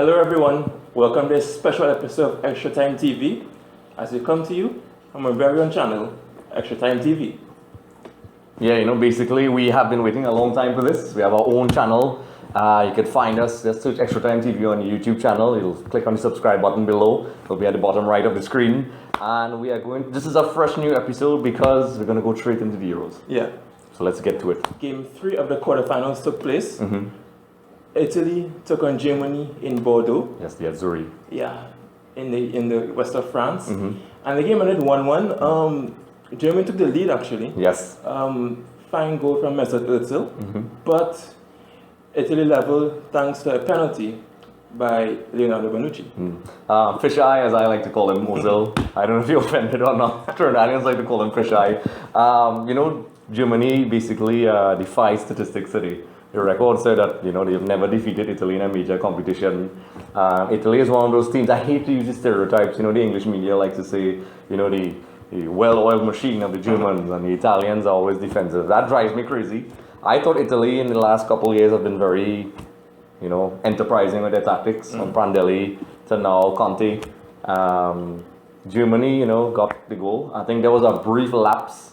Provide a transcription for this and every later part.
Hello everyone, welcome to this special episode of Extra Time TV as we come to you from our very own channel, Extra Time TV. Yeah, basically we have been waiting a long time for this. We have our own channel. You can find us, just search Extra Time TV on the YouTube channel. You'll click on the subscribe button below. It'll be at the bottom right of the screen. And this is a fresh new episode because we're going to go straight into the Euros. Yeah. So let's get to it. Game 3 of the quarterfinals took place. Italy took on Germany in Bordeaux. Yes, the Azzurri. Yeah, in the west of France. And the game ended 1-1. Germany took the lead actually. Yes. Fine goal from Messi Özil. But Italy leveled thanks to a penalty by Leonardo Bonucci. Fisheye, as I like to call him, Ozil. I don't know if you're offended or not. Trinidadians like to call him Fisheye. Germany basically defies statistics today. The record said that they've never defeated Italy in a major competition. Italy is one of those teams. I hate to use the stereotypes. The English media like to say, the well-oiled machine of the Germans, and the Italians are always defensive. That drives me crazy. I thought Italy in the last couple of years have been very, enterprising with their tactics. From Prandelli to now Conte. Germany, got the goal. I think there was a brief lapse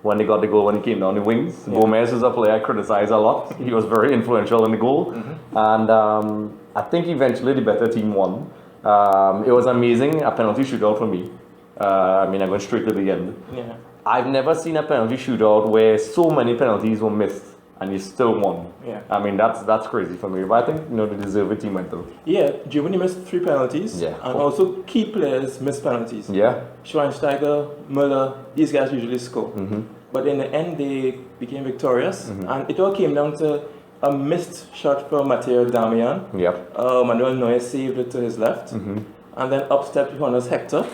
when they got the goal when he came down the wings. Yeah. Gomez is a player I criticize a lot. He was very influential in the goal. And I think eventually the better team won. It was amazing, a penalty shootout for me. I went straight to the end. Yeah. I've never seen a penalty shootout where so many penalties were missed and you still won. Yeah. That's crazy for me. But I think the deserving team went through. Yeah, Germany missed 3 penalties. Yeah. And also key players missed penalties. Yeah. Schweinsteiger, Müller, these guys usually score. But in the end, they became victorious. And it all came down to a missed shot from Matteo Darmian. Yep. Manuel Neuer saved it to his left. And then up stepped Johannes Hector.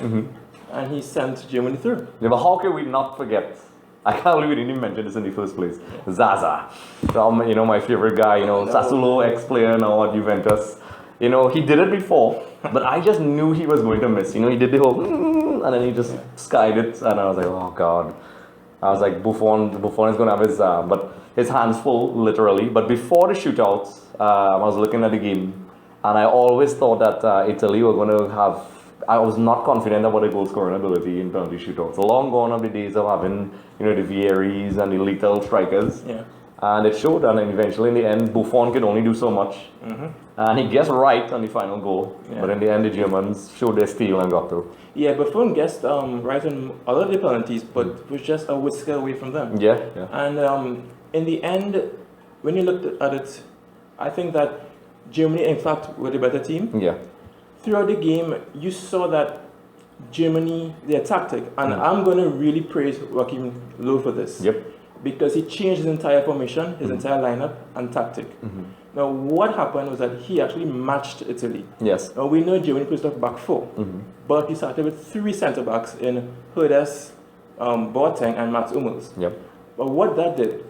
And he sent Germany through. Yeah, but how can we not forget? I can't believe we didn't even mention this in the first place. Zazza. My favorite guy, Sassuolo ex-player now at Juventus. He did it before, but I just knew he was going to miss. He did the whole and then he just skied it, and I was like, oh God. I was like, Buffon is going to have his hands full, literally. But before the shootouts, I was looking at the game, and I always thought that Italy were going to have. I was not confident about the goal scoring ability in penalty shootouts. Long gone are the days of having, the Vieiris and the lethal strikers. Yeah. And it showed, and then eventually in the end, Buffon could only do so much. And he guessed right on the final goal. Yeah. But in the end, the Germans showed their steel and got through. Yeah, Buffon guessed right on all of the penalties, but was just a whisker away from them. Yeah. And in the end, when you looked at it, I think that Germany, in fact, were the better team. Yeah. Throughout the game, you saw that Germany, their tactic, and I'm going to really praise Joachim Löw for this. Yep. Because he changed his entire formation, his entire lineup and tactic. Now, what happened was that he actually matched Italy. Yes. Now, we know Germany pushed off back 4, but he started with 3 centre-backs in Hoedes, Boateng and Mats Hummels. Yep. But what that did,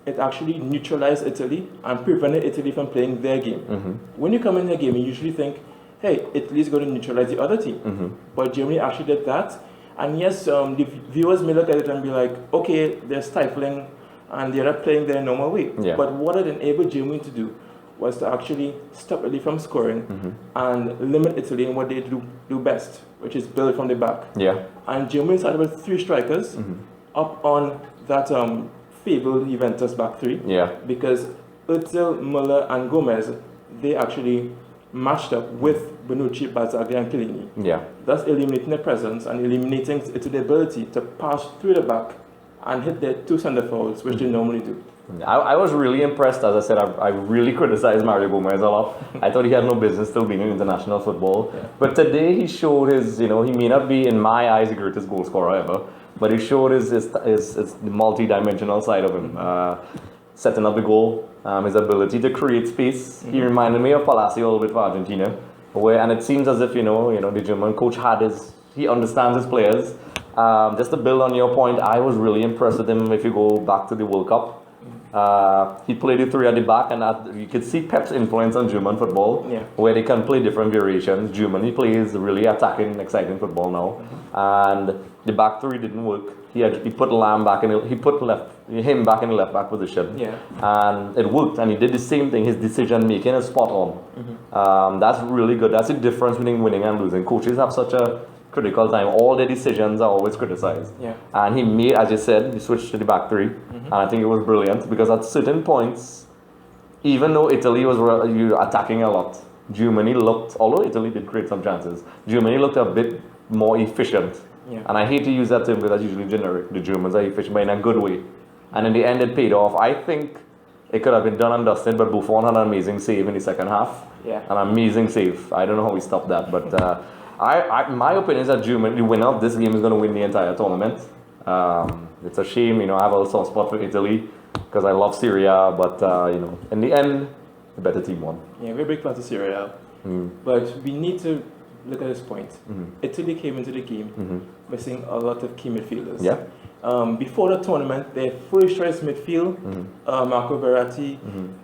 it actually neutralized Italy and prevented Italy from playing their game. When you come in the game, you usually think, hey, Italy's going to neutralize the other team. But Germany actually did that. And yes, the viewers may look at it and be like, okay, they're stifling and they're not playing their normal way. Yeah. But what it enabled Germany to do was to actually stop Italy from scoring and limit Italy in what they do best, which is build from the back. Yeah. And Germany started with 3 strikers up on that fabled Juventus back 3. Yeah. Because Özil, Müller and Gomez, they actually matched up with Bonucci, Bazzagli and Chiellini. Yeah. Thus eliminating their presence and eliminating the ability to pass through the back and hit their 2 center forwards, which they normally do. I was really impressed. As I said, I really criticized Mario Gomez a lot. I thought he had no business still being in international football. Yeah. But today he showed his, he may not be in my eyes the greatest goal scorer ever, but he showed his multi-dimensional side of him. Setting up the goal, his ability to create space. He reminded me of Palacio a little bit for Argentina. And it seems as if, the German coach he understands his players. Just to build on your point, I was really impressed with him if you go back to the World Cup. He played the three at the back, and you could see Pep's influence on German football, where they can play different variations. Germany plays really attacking, exciting football now, and the back three didn't work. He put Lamb back in. He put him back in the left back position, and it worked. And he did the same thing. His decision making is spot on. That's really good. That's the difference between winning and losing. Coaches have such a critical time. All their decisions are always criticized. And he made, as you said, he switched to the back three, and I think it was brilliant because at certain points, even though Italy was attacking a lot, Germany looked, although Italy did create some chances, Germany looked a bit more efficient. And I hate to use that term because that's usually generic. The Germans are efficient, but in a good way. And in the end, it paid off. I think it could have been done and dusted, but Buffon had an amazing save in the second half. An amazing save. I don't know how we stopped that, but my opinion is that Germany, the winner of this game, is going to win the entire tournament. It's a shame, I have a soft spot for Italy because I love Syria, but in the end, the better team won. Yeah, we're big fans of Syria, but we need to look at this point. Italy came into the game missing a lot of key midfielders. Before the tournament, their first choice midfield, Marco Verratti,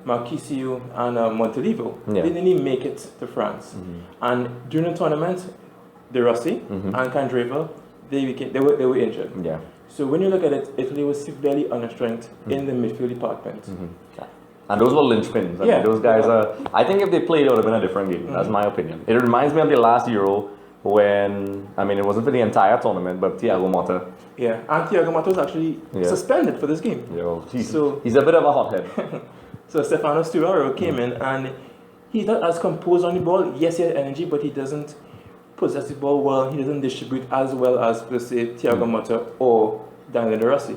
Marchisio, and Montolivo, they didn't even make it to France. And during the tournament, De Rossi and Candreva, they were injured. So when you look at it, Italy was severely understrength in the midfield department. And those were linchpins. I mean, those guys are. I think if they played, it would have been a different game. That's my opinion. It reminds me of the last Euro when, it wasn't for the entire tournament, but Thiago Motta. And Thiago Motta was actually suspended for this game. He's a bit of a hothead. So Stefano Sturaro came in and he's not as composed on the ball. Yes, he has energy, but he doesn't possess the ball well. He doesn't distribute as well as, let's say, Thiago Motta or Daniel De Rossi.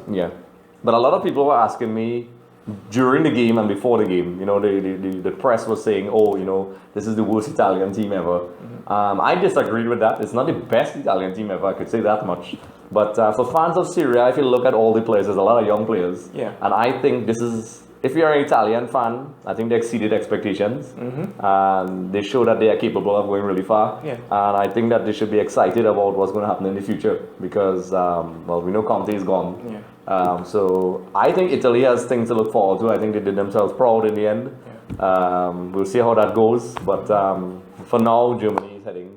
But a lot of people were asking me during the game and before the game, the press was saying, this is the worst Italian team ever. I disagreed with that. It's not the best Italian team ever, I could say that much. But for fans of Syria, if you look at all the players, there's a lot of young players. And I think this is, if you're an Italian fan, I think they exceeded expectations. And they show that they are capable of going really far. And I think that they should be excited about what's going to happen in the future because, we know Conte is gone. So I think Italy has things to look forward to. I think they did themselves proud in the end. We'll see how that goes. But for now, Germany is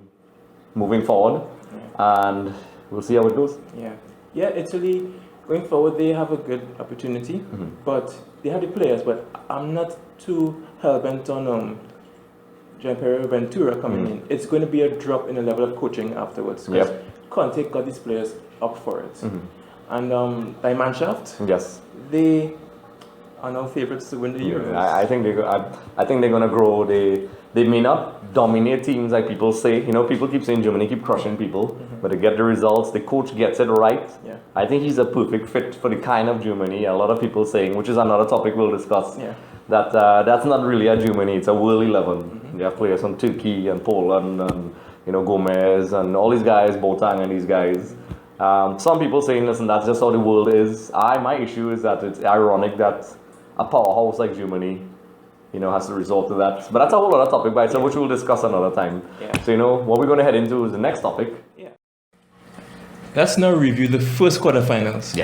moving forward. And we'll see how it goes. Italy, going forward, they have a good opportunity. But they have the players. But I'm not too hell-bent on Gianpiero Ventura coming in. It's going to be a drop in the level of coaching afterwards. Because Conte got these players up for it. And Die Mannschaft, they are now favorites to win the Euros. I think they're gonna grow. They may not dominate teams like people say. People keep saying Germany keep crushing people, but they get the results. The coach gets it right. I think he's a perfect fit for the kind of Germany. A lot of people saying, which is another topic we'll discuss. That that's not really a Germany. It's a world 11. They have players from Turkey and Poland and Gomez and all these guys, Boateng and these guys. Some people saying, listen, that's just how the world is. My issue is that it's ironic that a powerhouse like Germany, has to resort to that. But that's a whole other topic by itself, which we'll discuss another time. So, what we're going to head into is the next topic. Let's now review the first quarterfinals.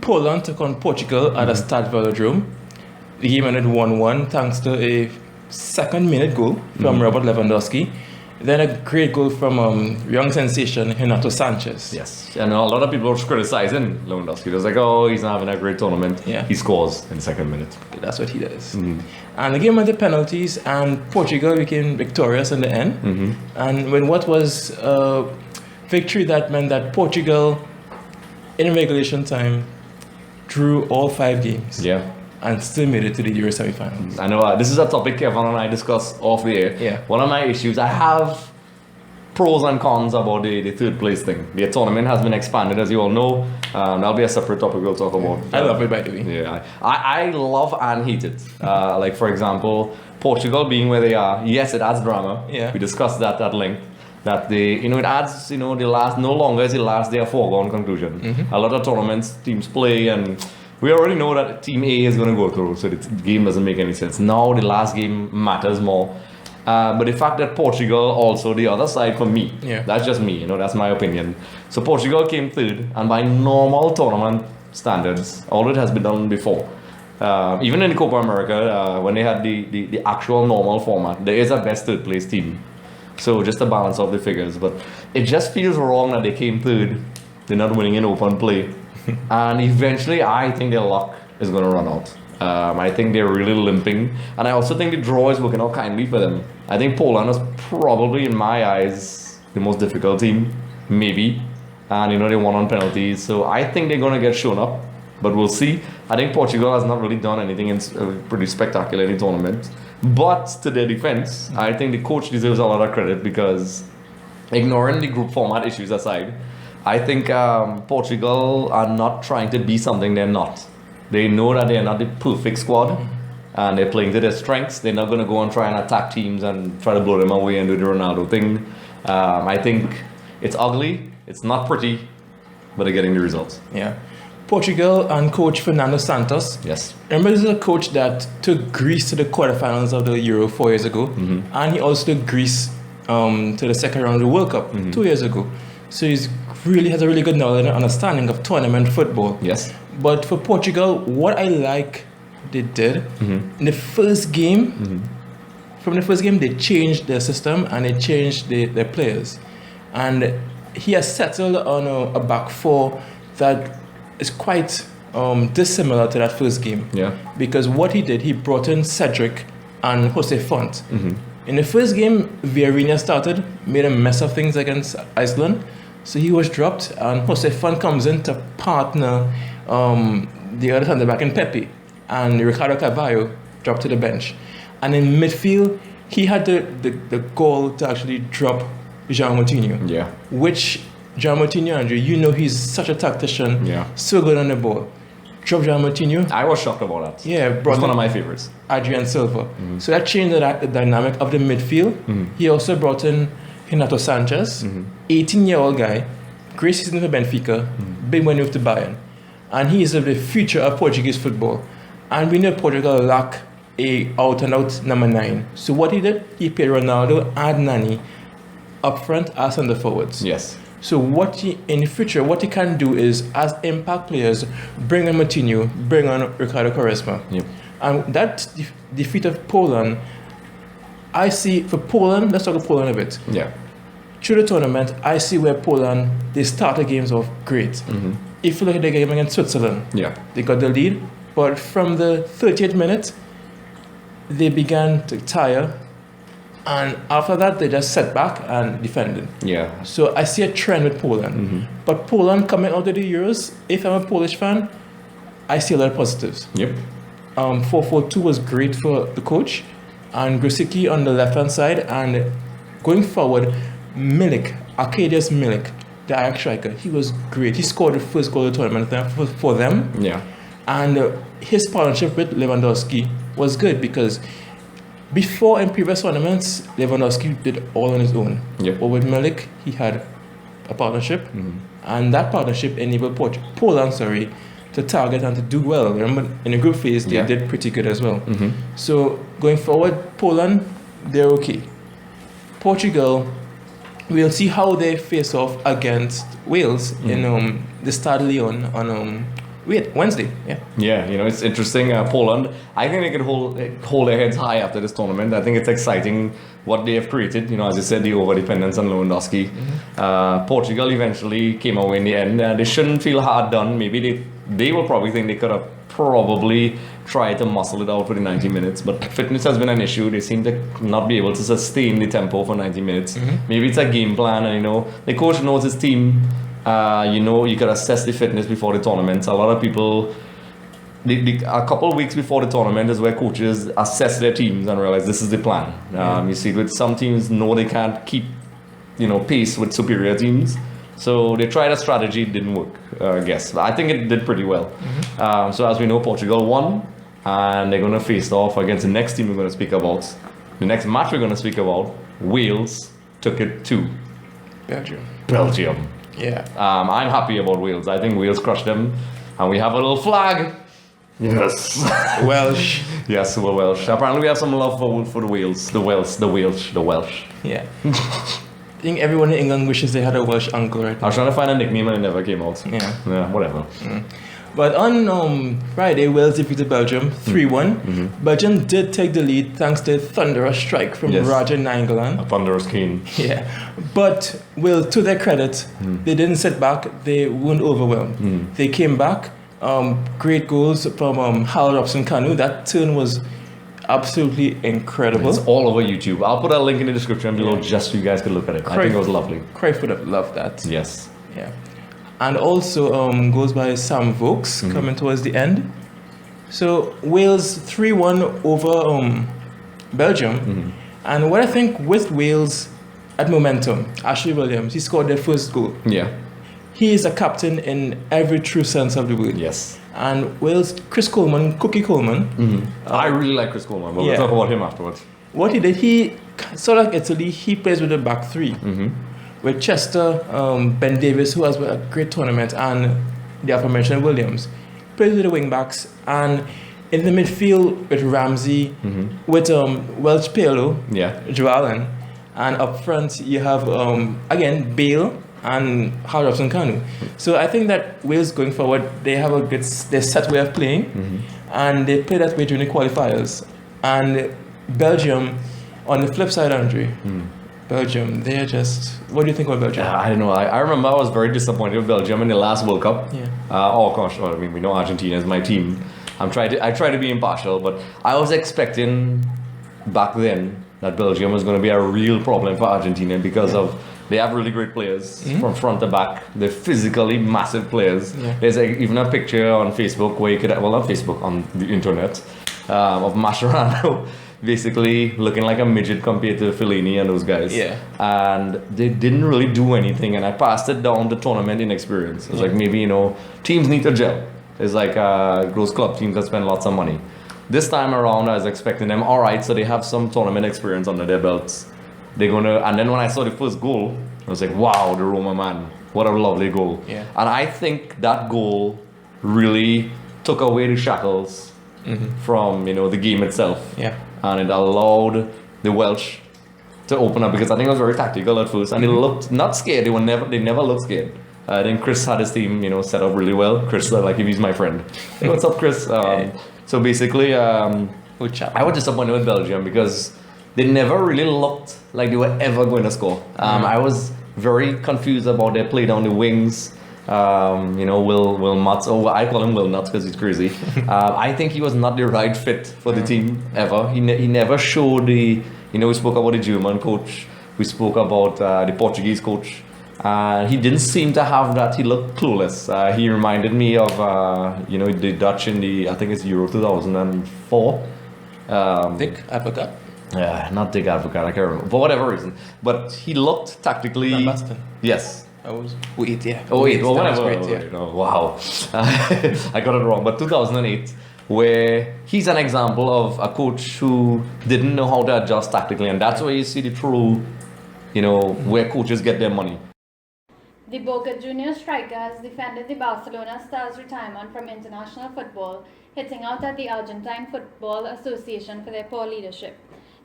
Poland took on Portugal at the Stade Velodrome. The game ended 1-1 thanks to a second-minute goal from Robert Lewandowski. Then a great goal from young sensation Renato Sanchez. And a lot of people were criticizing Lewandowski. It was like, he's not having a great tournament. He scores in the second minute. That's what he does. And the game went to penalties, and Portugal became victorious in the end. And when what was a victory that meant that Portugal, in regulation time, drew all 5 games. And still made it to the Euro semi-finals. I know this is a topic Kevon and I discussed off the air. One of my issues, I have pros and cons about the third place thing. The tournament has been expanded, as you all know. That'll be a separate topic we'll talk about. I love it, by the way. I love and hate it. Like, for example, Portugal being where they are. Yes, it adds drama. We discussed that at length. That it adds, no longer is the last day a foregone conclusion. A lot of tournaments, teams play and we already know that Team A is going to go through, so the game doesn't make any sense. Now the last game matters more. But the fact that Portugal also, the other side for me, that's just me, that's my opinion. So Portugal came third, and by normal tournament standards, all it has been done before, Even in Copa America, when they had the actual normal format, there is a best third place team. So just to balance off the figures. But it just feels wrong that they came third. They're not winning in open play. And eventually, I think their luck is going to run out. I think they're really limping. And I also think the draw is working out kindly for them. I think Poland is probably, in my eyes, the most difficult team. Maybe. And, they won on penalties. So I think they're going to get shown up. But we'll see. I think Portugal has not really done anything pretty spectacular in the tournament. But to their defense, I think the coach deserves a lot of credit because, ignoring the group format issues aside, I think Portugal are not trying to be something they're not. They know that they're not the perfect squad and they're playing to their strengths. They're not going to go and try and attack teams and try to blow them away and do the Ronaldo thing. I think it's ugly, it's not pretty, but they're getting the results. Yeah. Portugal and coach Fernando Santos. Yes. Remember, this is a coach that took Greece to the quarterfinals of the Euro 4 years ago, and he also took Greece to the second round of the World Cup 2 years ago. So he really has a really good knowledge and understanding of tournament football. Yes. But for Portugal, what I like they did in the first game, from the first game, they changed their system and they changed their players, and he has settled on a back four that is quite dissimilar to that first game. Yeah. Because what he did, he brought in Cedric and Jose Font. In the first game, Vieirinha started, made a mess of things against Iceland. So he was dropped, and Jose Font comes in to partner the other centre back in Pepe. And Ricardo Carvalho dropped to the bench. And in midfield, he had the goal to actually drop João Moutinho. Yeah. Which João Moutinho, Andrew, he's such a tactician, Yeah. so good on the ball. Drop João Moutinho. I was shocked about that. Yeah, It's one of my favorites. Adrian Silva. So that changed the dynamic of the midfield. He also brought in Renato Sanchez, 18-year-old guy, great season for Benfica, big money with the Bayern. And he is the future of Portuguese football. And we know Portugal lack a out-and-out number 9. So what he did, he played Ronaldo and Nani up front as centre forwards. Yes. So in the future, what he can do is, as impact players, bring on Moutinho, bring on Ricardo Quaresma. Yep. And that defeat of Poland, I see, for Poland, let's talk about Poland a bit. Yeah. Through the tournament, I see where Poland, they started games off great. If you look at the game against Switzerland, they got the lead, but from the 30th minute, they began to tire. And after that, they just sat back and defended. Yeah. So I see a trend with Poland. But Poland coming out of the Euros, if I'm a Polish fan, I see a lot of positives. Yep. 4-4-2 was great for the coach. And Grosicki on the left-hand side. And going forward, Arkadiusz Milik, the Ajax striker, he was great. He scored the first goal of the tournament for them. Yeah. And his partnership with Lewandowski was good because before, in previous tournaments, Lewandowski did all on his own. Yep. But with Milik, he had a partnership, and that partnership enabled Poland to target and to do well. Remember, in the group phase, they did pretty good as well. So, going forward, Poland, they're okay. Portugal, we'll see how they face off against Wales in the Stade Lyon on Wednesday. Yeah, it's interesting. Poland, I think they could hold their heads high after this tournament. I think it's exciting what they have created. As you said, the over-dependence on Lewandowski. Portugal eventually came away in the end. They shouldn't feel hard done. Maybe they will probably think they could have probably tried to muscle it out for the 90 minutes. But fitness has been an issue. They seem to not be able to sustain the tempo for 90 minutes. Maybe it's a game plan, and the coach knows his team. You could assess the fitness before the tournament. A lot of people, a couple of weeks before the tournament is where coaches assess their teams and realize this is the plan. You see it with some teams know they can't keep, pace with superior teams. So they tried a strategy, it didn't work, I guess. I think it did pretty well. So as we know, Portugal won, and they're going to face off against the next team we're going to speak about. The next match we're going to speak about, Wales took it to Belgium. Yeah. I'm happy about Wales. I think Wales crushed them. And we have a little flag. Yes. Welsh. Yes, we're Welsh. Apparently we have some love for the Wales. The Welsh. Yeah. I think everyone in England wishes they had a Welsh uncle right now. I was trying to find a nickname and it never came out. Yeah. Yeah, whatever. But on Friday, Wales defeated Belgium 3-1. Belgium did take the lead thanks to a thunderous strike from Roger Nainggolan. A thunderous cane. Yeah. But Wales, to their credit, they didn't sit back. They weren't overwhelmed. They came back. Great goals from Harold Robson-Kanu. That turn was absolutely incredible. It's all over YouTube. I'll put a link in the description below just so you guys can look at it. I think it was lovely. Cruyff would have loved that. Yes. Yeah. And also goes by Sam Vokes coming towards the end. So Wales 3-1 over Belgium. And what I think with Wales at momentum, Ashley Williams, he scored their first goal. Yeah. He is a captain in every true sense of the word. Yes. And Wales, Cookie Coleman. I really like Chris Coleman, but we'll talk about him afterwards. What he did, he, sort of like Italy, he plays with a back three. With Chester, Ben Davis, who has a great tournament, and the aforementioned Williams. Plays with the wing backs, and in the midfield with Ramsey, with Welch Paolo, Joe Allen, and up front you have again Bale and Harold Robson-Kanu. So I think that Wales going forward, they have a good, their set way of playing, and they play that way during the qualifiers. And Belgium, on the flip side, Andre. Belgium, they're just... What do you think about Belgium? I don't know. I remember I was very disappointed with Belgium in the last World Cup. Oh gosh, I mean, we know Argentina is my team. I try to be impartial, but I was expecting back then that Belgium was going to be a real problem for Argentina because of they have really great players from front to back. They're physically massive players. There's even a picture on Facebook where you could, well, not Facebook, on the internet, of Mascherano. Basically looking like a midget compared to Fellaini and those guys. And they didn't really do anything, and I passed it down to tournament inexperience. It's like maybe, you know, teams need to gel. It's like those club teams that spend lots of money. This time around I was expecting them, alright, so they have some tournament experience under their belts. They're gonna, and then when I saw the first goal, I was like, wow, the Roma man, what a lovely goal. And I think that goal really took away the shackles from, you know, the game itself. And it allowed the Welsh to open up, because I think it was very tactical at first, and they looked not scared. They never looked scared. I think Chris had his team, you know, set up really well. Chris, like if he's my friend. Hey, what's up, Chris? So basically, I was disappointed with Belgium because they never really looked like they were ever going to score. I was very confused about their play down the wings. You know, Will Mutz, I call him Will Nuts because he's crazy. I think he was not the right fit for the team ever. He never showed the, you know, we spoke about the German coach, we spoke about the Portuguese coach. He didn't seem to have that. He looked clueless. He reminded me of, you know, the Dutch in the, I think it's Euro 2004. Dick Advocaat? Yeah, not Dick Advocaat, I can't remember, for whatever reason. But he looked tactically... Yes. Oh, 08, yeah. Oh, 08, well, whatever. Great, Oh, wow. I got it wrong. But 2008, where he's an example of a coach who didn't know how to adjust tactically. And that's where you see the true, you know, where coaches get their money. The Boca Juniors striker has defended the Barcelona stars' retirement from international football, hitting out at the Argentine Football Association for their poor leadership.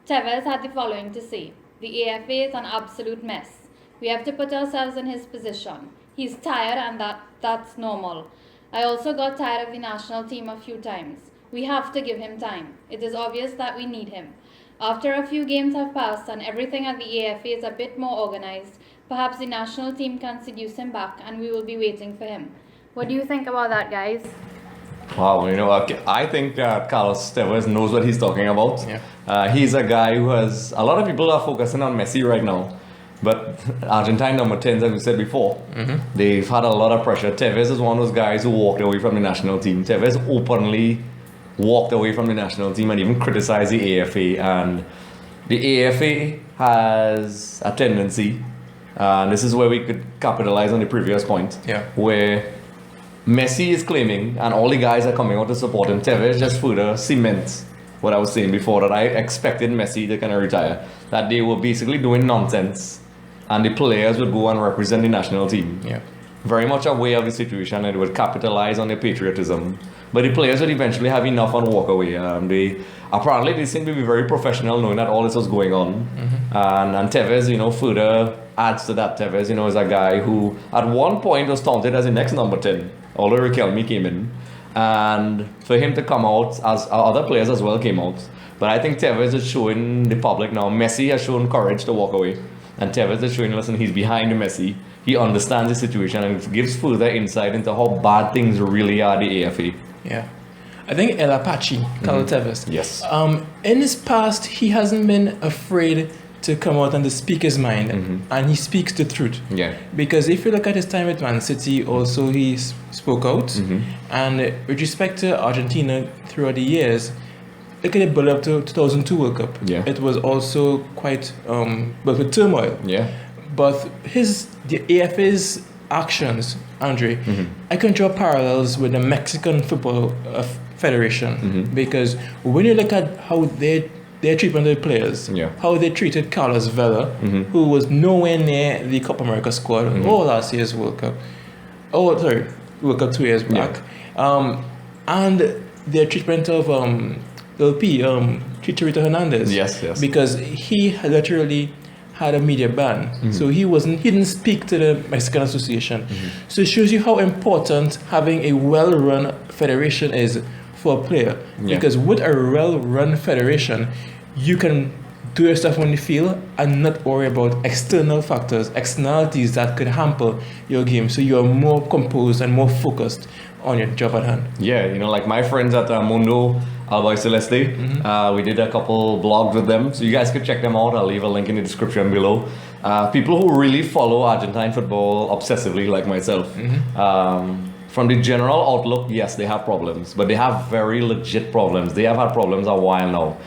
Tevez had the following to say: "The AFA is an absolute mess. We have to put ourselves in his position. He's tired, and that's normal. I also got tired of the national team a few times. We have to give him time. It is obvious that we need him. After a few games have passed and everything at the AFA is a bit more organized, perhaps the national team can seduce him back, and we will be waiting for him." What do you think about that, guys? Wow, you know, I think Carlos Tevez knows what he's talking about. He's a guy who has, a lot of people are focusing on Messi right now. But Argentine number 10, as we said before, they've had a lot of pressure. Tevez is one of those guys who walked away from the national team. Tevez openly walked away from the national team and even criticized the AFA. And the AFA has a tendency, and this is where we could capitalize on the previous point, where Messi is claiming, and all the guys are coming out to support him. Tevez just further cements what I was saying before, that I expected Messi to kind of retire. That they were basically doing nonsense, and the players would go and represent the national team. Very much aware of the situation, and they would capitalize on their patriotism. But the players would eventually have enough and walk away. Apparently they seem to be very professional, knowing that all this was going on. And Tevez, you know, further adds to that. Tevez, you know, is a guy who at one point was taunted as the next number 10, although Riquelme came in. And for him to come out, as other players as well came out. But I think Tevez is showing the public now. Messi has shown courage to walk away. And Tevez is showing, listen, he's behind Messi. He understands the situation and gives further insight into how bad things really are at the AFA. Yeah. I think El Apache, Carlos Tevez. Yes. In his past, he hasn't been afraid to come out and to speak his mind, and he speaks the truth. Yeah. Because if you look at his time at Man City, also he spoke out. And with respect to Argentina throughout the years, look at the build up to 2002 World Cup. Yeah. It was also quite built with turmoil. Yeah. But the AFA's actions, Andre, I can draw parallels with the Mexican Football Federation, because when you look at how their treatment of the players, how they treated Carlos Vela, who was nowhere near the Copa America squad or last year's World Cup. World Cup 2 years back. And their treatment of LP, Chicharito Hernandez. Yes. Because he literally had a media ban, so he didn't speak to the Mexican Association. So it shows you how important having a well-run federation is for a player. Because with a well-run federation, you can do your stuff on the field and not worry about external factors, externalities that could hamper your game. So you are more composed and more focused on your job at hand. Yeah, like my friends at Mundo Alba Celeste, we did a couple blogs with them, so you guys could check them out. I'll leave a link in the description below. People who really follow Argentine football obsessively, like myself. From the general outlook, yes, they have problems, but they have very legit problems. They have had problems a while now.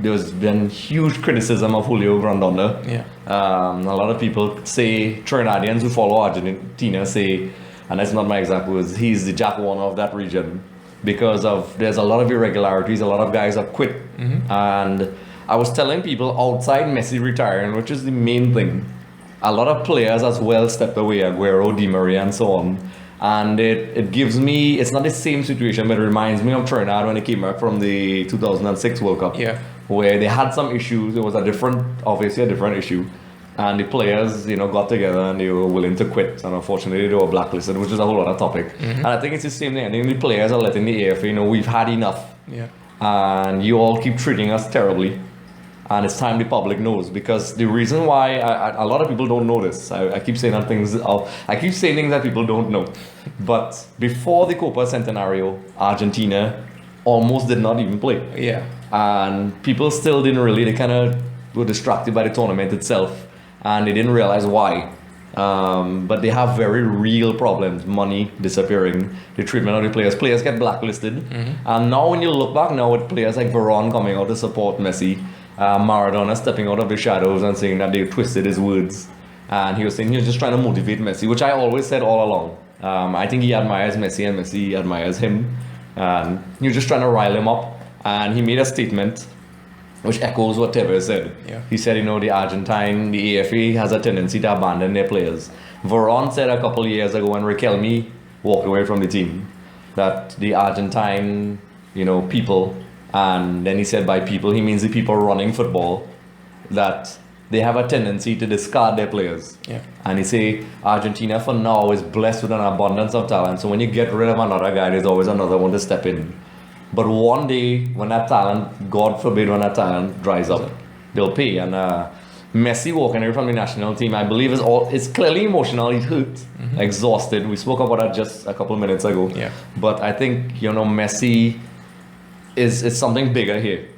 There's been huge criticism of Julio Grondona. A lot of people say, Trinidadians who follow Argentina say, and that's not my exact words, he's the Jack Warner of that region, because there's a lot of irregularities, a lot of guys have quit. And I was telling people outside Messi retiring, which is the main thing, a lot of players as well stepped away, Aguero, Di Maria and so on. And it gives me, it's not the same situation, but it reminds me of Trinidad when they came back from the 2006 World Cup, where they had some issues. It was obviously a different issue. And the players, got together and they were willing to quit. And unfortunately, they were blacklisted, which is a whole other topic. And I think it's the same thing. I think the players are letting the AFA we've had enough. And you all keep treating us terribly. And it's time the public knows, because the reason why a lot of people don't know this, I keep saying things that people don't know. But before the Copa Centenario, Argentina almost did not even play. And people still didn't really, they kind of were distracted by the tournament itself, and they didn't realize why. But they have very real problems. Money disappearing, the treatment of the players get blacklisted. And now when you look back now with players like Veron coming out to support Messi, Maradona stepping out of the shadows and saying that they twisted his words, and he was saying he was just trying to motivate Messi, which I always said all along. I think he admires Messi and Messi admires him, and he was just trying to rile him up. And he made a statement which echoes what Tevez said. He said, the AFA has a tendency to abandon their players. Veron said a couple of years ago when Riquelme walked away from the team that the Argentine, people, and then he said by people, he means the people running football, that they have a tendency to discard their players. And he say Argentina for now is blessed with an abundance of talent. So when you get rid of another guy, there's always another one to step in. But one day, when that talent, God forbid, when that talent dries up, they'll pay. And Messi walking away from the national team, I believe, it's clearly emotional. He's hurt, exhausted. We spoke about that just a couple of minutes ago. But I think, Messi is something bigger here.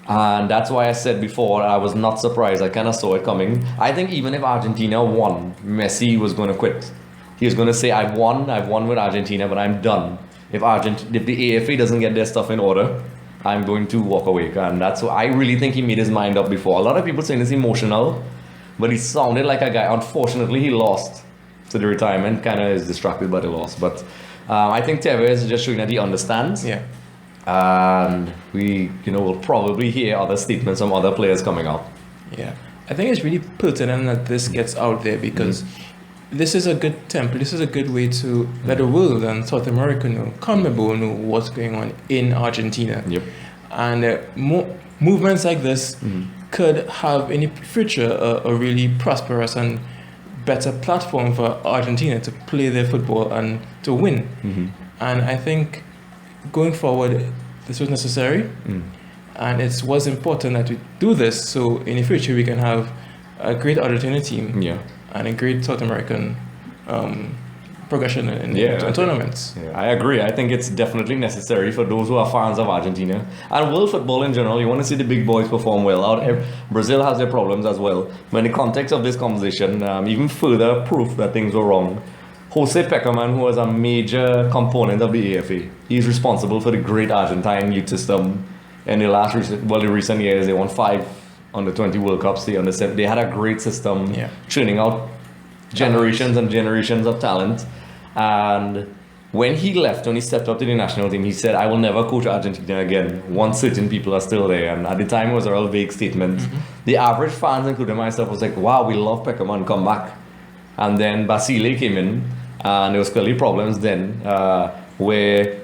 And that's why I said before, I was not surprised. I kind of saw it coming. I think even if Argentina won, Messi was going to quit. He was going to say, I've won with Argentina, but I'm done. If the AFA doesn't get their stuff in order, I'm going to walk away. And that's what I really think he made his mind up before. A lot of people saying it's emotional, but he sounded like a guy. Unfortunately, he lost. So the retirement kind of is distracted by the loss. But I think Tevez is just showing that he understands. And we, will probably hear other statements from other players coming out. I think it's really pertinent that this gets out there, because this is a good template. This is a good way to let the world and South America know, CONMEBOL know what's going on in Argentina. And movements like this could have in the future a really prosperous and better platform for Argentina to play their football and to win. And I think going forward, this was necessary. And it was important that we do this so in the future we can have a great Argentina team and a great South American progression in tournaments. Yeah, I agree. I think it's definitely necessary for those who are fans of Argentina and world football in general. You want to see the big boys perform well. Brazil has their problems as well. But in the context of this conversation, even further proof that things were wrong. Jose Peckerman, who was a major component of the AFA, he's responsible for the great Argentine youth system. In the recent years, they won 5 under-20 World Cups. They had a great system, churning out generations and generations of talent. And when he stepped up to the national team, he said, I will never coach Argentina again once certain people are still there. And at the time, it was a real vague statement. The average fans, including myself, was like, wow, we love Peckerman, come back. And then Basile came in, and there was clearly problems then, where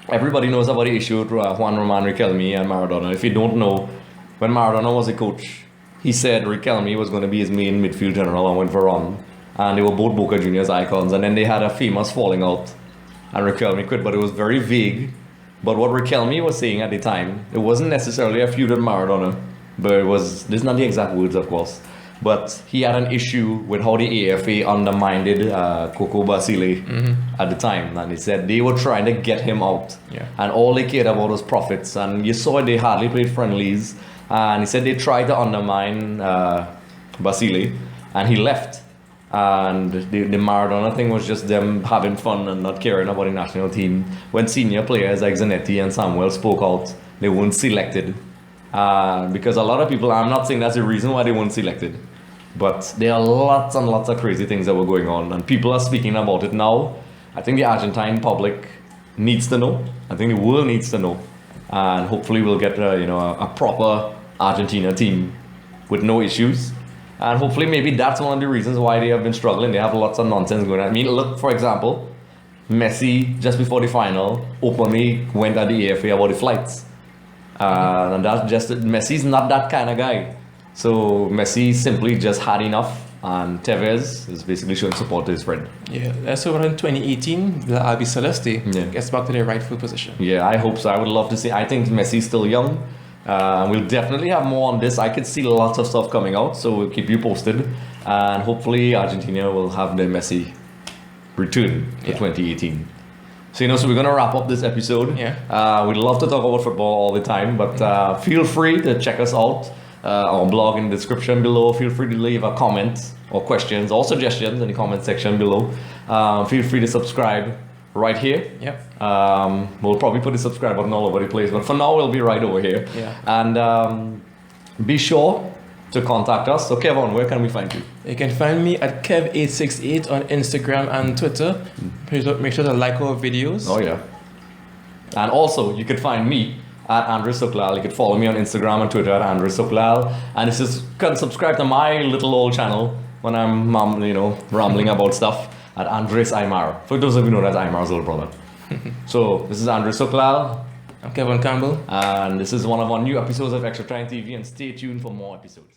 everybody knows about the issue with Juan Roman Riquelme and Maradona. If you don't know, when Maradona was a coach, he said Riquelme was going to be his main midfield general and went for Ron. And they were both Boca Juniors icons. And then they had a famous falling out. And Riquelme quit, but it was very vague. But what Riquelme was saying at the time, it wasn't necessarily a feud with Maradona. But this is not the exact words, of course. But he had an issue with how the AFA undermined Coco Basile at the time. And he said they were trying to get him out. And all they cared about was profits. And you saw they hardly played friendlies. And he said they tried to undermine Basile. And he left. And the Maradona thing was just them having fun and not caring about the national team. When senior players like Zanetti and Samuel spoke out, they weren't selected. Because a lot of people, I'm not saying that's the reason why they weren't selected, but there are lots and lots of crazy things that were going on, and people are speaking about it now. I think the Argentine public needs to know. I think the world needs to know, and hopefully we'll get a proper Argentina team with no issues. And hopefully maybe that's one of the reasons why they have been struggling. They have lots of nonsense going on. I mean, look, for example, Messi, just before the final, openly went at the AFA about the flights. And that's just, Messi's not that kind of guy. So Messi simply just had enough. And Tevez is basically showing support to his friend. Yeah, let's hope in 2018, the Albi Celeste gets back to their rightful position. Yeah, I hope so. I would love to see. I think Messi's still young. We'll definitely have more on this. I could see lots of stuff coming out, so we'll keep you posted. And hopefully Argentina will have their Messi return for 2018. So, so we're going to wrap up this episode. We'd love to talk about football all the time, but feel free to check us out. Our blog in the description below. Feel free to leave a comment or questions or suggestions in the comment section below. Feel free to subscribe right here. We'll probably put the subscribe button all over the place, but for now we'll be right over here. And be sure to contact us. So Kevon, where can we find you? You can find me at Kev868 on Instagram and Twitter. Make sure to like our videos. Oh yeah. And also you can find me at Andre Suklal. You can follow me on Instagram and Twitter at Andre Suklal. And this is, can subscribe to my little old channel when I'm rambling about stuff at Andres Aymar. For those of you who know, that's Aymar's old brother. So this is Andre Suklal. I'm Kevon Campbell. And this is one of our new episodes of Extra Time TV, and stay tuned for more episodes.